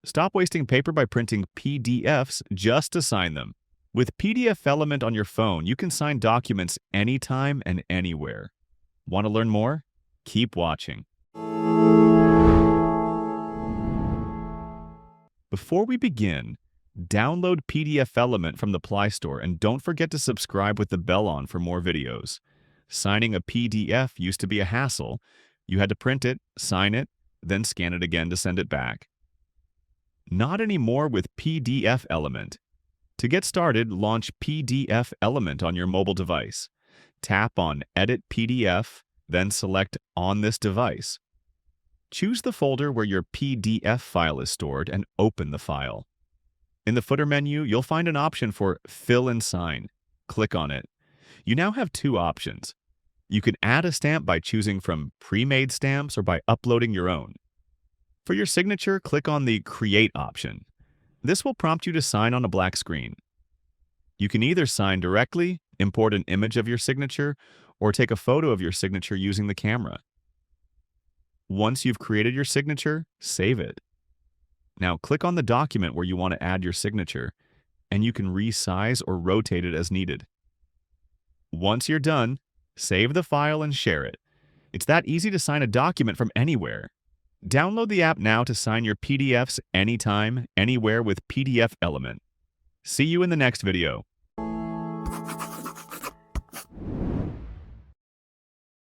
Stop wasting paper by printing PDFs just to sign them. With PDFelement on your phone, you can sign documents anytime and anywhere. Want to learn more? Keep watching. Before we begin, download PDFelement from the Play Store and don't forget to subscribe with the bell on for more videos. Signing a PDF used to be a hassle. You had to print it, sign it, then scan it again to send it back. Not anymore with PDFelement. To get started, launch PDFelement on your mobile device. Tap on Edit PDF, then select On this device. Choose the folder where your PDF file is stored and open the file. In the footer menu, you'll find an option for Fill and Sign. Click on it. You now have two options. You can add a stamp by choosing from pre-made stamps or by uploading your own. For your signature, click on the Create option. This will prompt you to sign on a black screen. You can either sign directly, import an image of your signature, or take a photo of your signature using the camera. Once you've created your signature, save it. Now click on the document where you want to add your signature, and you can resize or rotate it as needed. Once you're done, save the file and share it. It's that easy to sign a document from anywhere. Download the app now to sign your PDFs anytime, anywhere with PDFelement. See you in the next video.